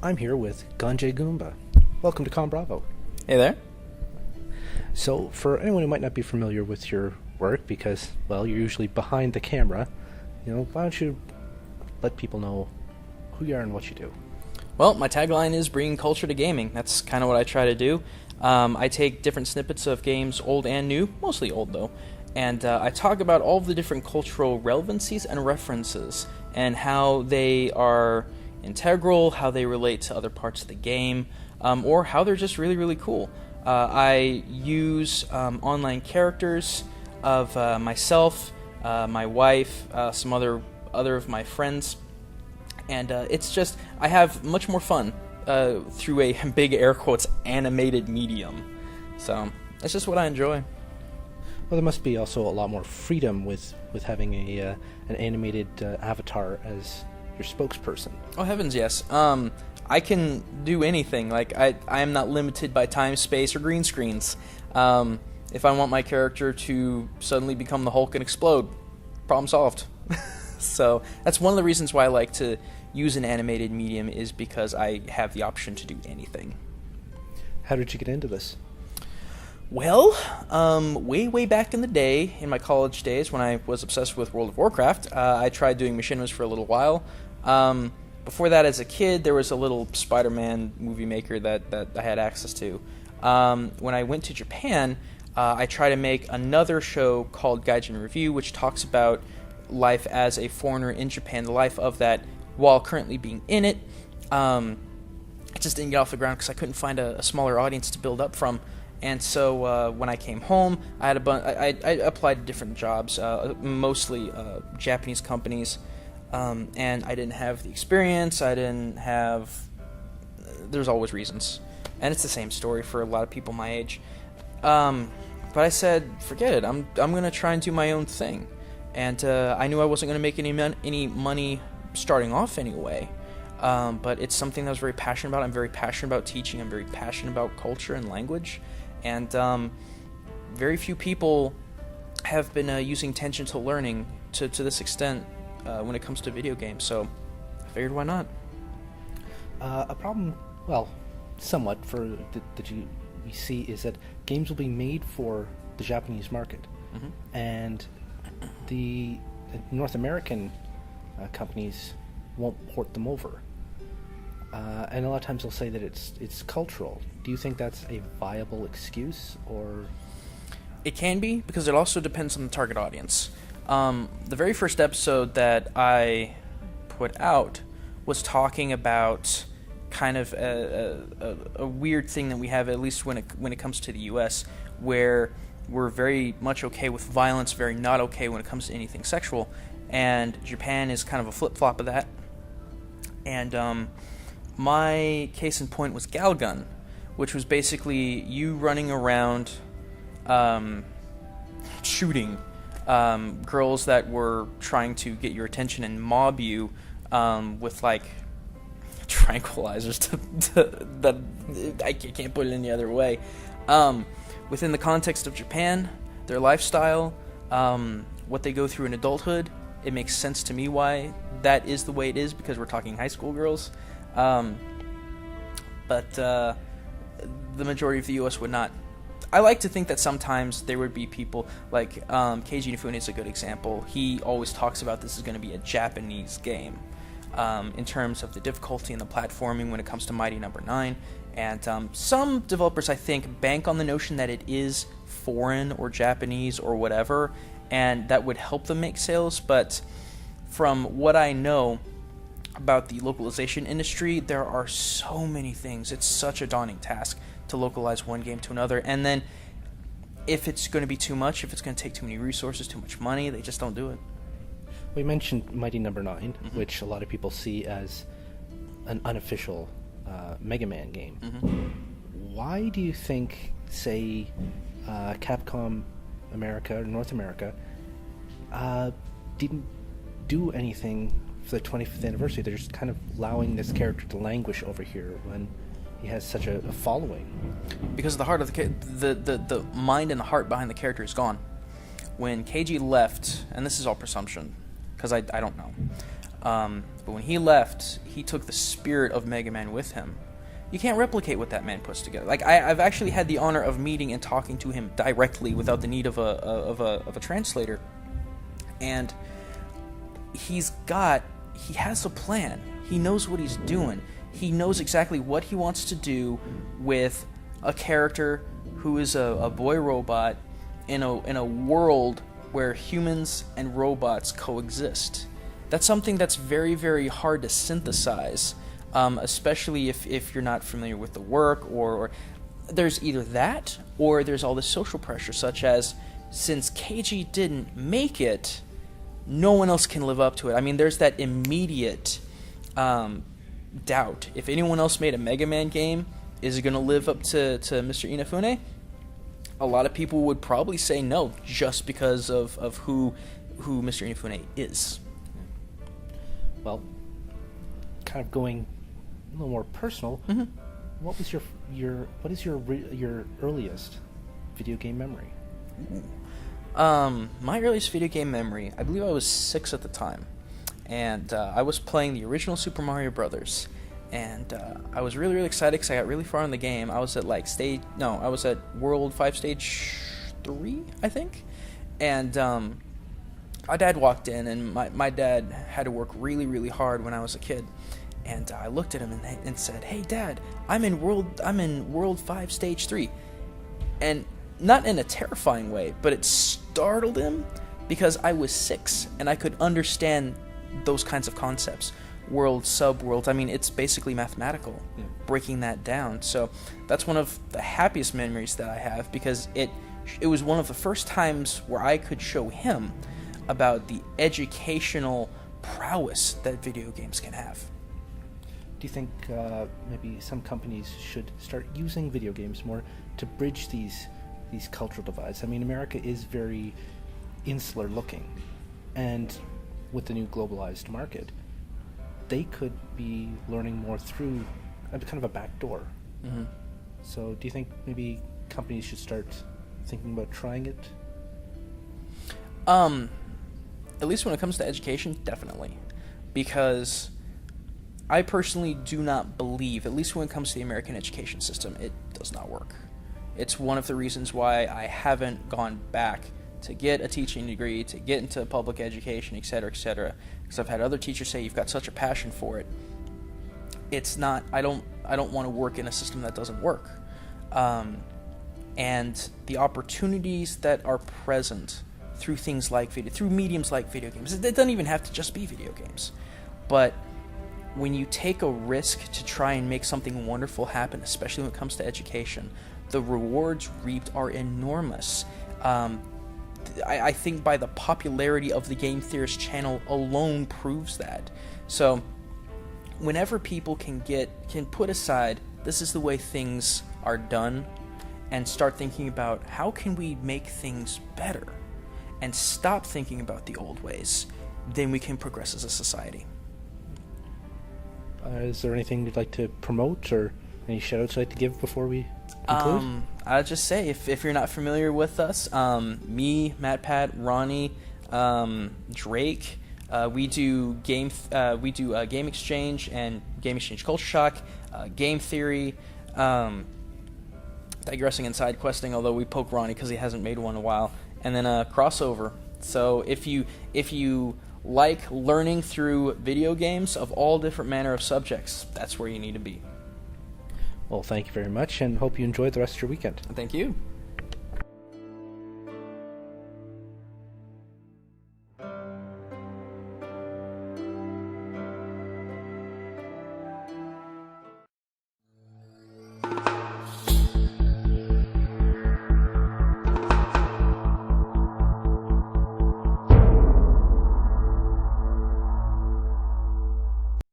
I'm here with Gaijin Goombah. Welcome to ConBravo. Hey there. So, for anyone who might not be familiar with your work, because, well, you're usually behind the camera, why don't you let people know who you are and what you do? Well, my tagline is bringing culture to gaming. That's kind of what I try to do. I take different snippets of games, old and new, mostly old though, and I talk about all of the different cultural relevancies and references and how they are integral, how they relate to other parts of the game, or how they're just really, really cool. I use online characters of myself, my wife, some other of my friends, and it's just, I have much more fun through a big air quotes animated medium. So that's just what I enjoy. Well, there must be also a lot more freedom with having an animated avatar as your spokesperson. Oh heavens, yes. I can do anything. Like I am not limited by time, space, or green screens. If I want my character to suddenly become the Hulk and explode, problem solved. So that's one of the reasons why I like to use an animated medium, is because I have the option to do anything. How did you get into this? Well, way back in the day, in my college days, when I was obsessed with World of Warcraft, I tried doing machinimas for a little while. Before that, as a kid, there was a little Spider-Man movie maker that I had access to. When I went to Japan, I tried to make another show called Gaijin Review, which talks about life as a foreigner in Japan, the life of that while currently being in it. I just didn't get off the ground because I couldn't find a smaller audience to build up from. And so when I came home, I had I applied to different jobs, mostly Japanese companies, and I didn't have the experience. There's always reasons, and it's the same story for a lot of people my age. But I said, forget it. I'm gonna try and do my own thing, and I knew I wasn't gonna make any money starting off anyway. But it's something that I was very passionate about. I'm very passionate about teaching. I'm very passionate about culture and language. And very few people have been using tangential learning to this extent when it comes to video games. So I figured, why not? A problem, well, somewhat, that we see is that games will be made for the Japanese market. Mm-hmm. And the North American companies won't port them over. And a lot of times they'll say that it's cultural. Do you think that's a viable excuse, or? It can be, because it also depends on the target audience. The very first episode that I put out was talking about kind of a weird thing that we have, at least when it comes to the U.S., where we're very much okay with violence, very not okay when it comes to anything sexual, and Japan is kind of a flip-flop of that. And my case in point was Galgun, which was basically you running around shooting girls that were trying to get your attention and mob you with like tranquilizers that I can't put it any other way. Within the context of Japan, their lifestyle, what they go through in adulthood, it makes sense to me why that is the way it is, because we're talking high school girls. But the majority of the U.S. would not. I like to think that sometimes there would be people like Keiji Inafune is a good example. He always talks about this is going to be a Japanese game in terms of the difficulty and the platforming when it comes to Mighty Number 9. And some developers, I think, bank on the notion that it is foreign or Japanese or whatever, and that would help them make sales. But from what I know about the localization industry, there are so many things. It's such a daunting task to localize one game to another, and then if it's going to be too much, if it's going to take too many resources, too much money, they just don't do it. We mentioned Mighty Number 9, Mm-hmm. which a lot of people see as an unofficial Mega Man game. Mm-hmm. Why do you think, say, Capcom America or North America didn't do anything for the 25th anniversary? They're just kind of allowing this character to languish over here when he has such a following. Because the heart of the mind and the heart behind the character is gone. When Keiji left, and this is all presumption, because I don't know, But when he left, he took the spirit of Mega Man with him. You can't replicate what that man puts together. Like I've actually had the honor of meeting and talking to him directly without the need of a translator, and he has a plan. He knows what he's doing. He knows exactly what he wants to do with a character who is a boy robot in a world where humans and robots coexist. That's something that's very, very hard to synthesize. Especially if you're not familiar with the work, or there's either that, or there's all this social pressure, such as, since Keiji didn't make it, no one else can live up to it. I mean, there's that immediate doubt. If anyone else made a Mega Man game, is it going to live up to Mr. Inafune? A lot of people would probably say no, just because of who Mr. Inafune is. Well, kind of going a little more personal. Mm-hmm. What is your earliest video game memory? My earliest video game memory, I believe I was 6 at the time, and I was playing the original Super Mario Brothers, and I was really, really excited because I got really far in the game. I was at I was at World 5 Stage 3, I think, and my dad walked in, and my dad had to work really, really hard when I was a kid. And I looked at him and said, "Hey, Dad, I'm in World 5 Stage 3." And not in a terrifying way, but it startled him because I was 6 and I could understand those kinds of concepts. World, sub-worlds, I mean, it's basically mathematical, breaking that down. So that's one of the happiest memories that I have, because it was one of the first times where I could show him about the educational prowess that video games can have. Do you think maybe some companies should start using video games more to bridge these cultural divides? I mean, America is very insular looking, and with the new globalized market, they could be learning more through kind of a back door. Mm-hmm. So do you think maybe companies should start thinking about trying it? At least when it comes to education, definitely. Because I personally do not believe, at least when it comes to the American education system, it does not work. It's one of the reasons why I haven't gone back to get a teaching degree, to get into public education, etc., etc. Because I've had other teachers say, "You've got such a passion for it." It's not. I don't want to work in a system that doesn't work. And the opportunities that are present through things like through mediums like video games. It doesn't even have to just be video games, but when you take a risk to try and make something wonderful happen, especially when it comes to education, the rewards reaped are enormous. I think by the popularity of the Game Theorist channel alone proves that. So whenever people can put aside, this is the way things are done, and start thinking about how can we make things better, and stop thinking about the old ways, then we can progress as a society. Is there anything you'd like to promote, or any shout-outs you'd like to give before we conclude? I'll just say, if you're not familiar with us, me, MatPat, Ronnie, Drake, we do game exchange and game exchange culture shock, game theory, digressing and side questing, although we poke Ronnie because he hasn't made one in a while, and then crossover. So if you like learning through video games of all different manner of subjects, that's where you need to be. Well, thank you very much, and hope you enjoy the rest of your weekend. Thank you.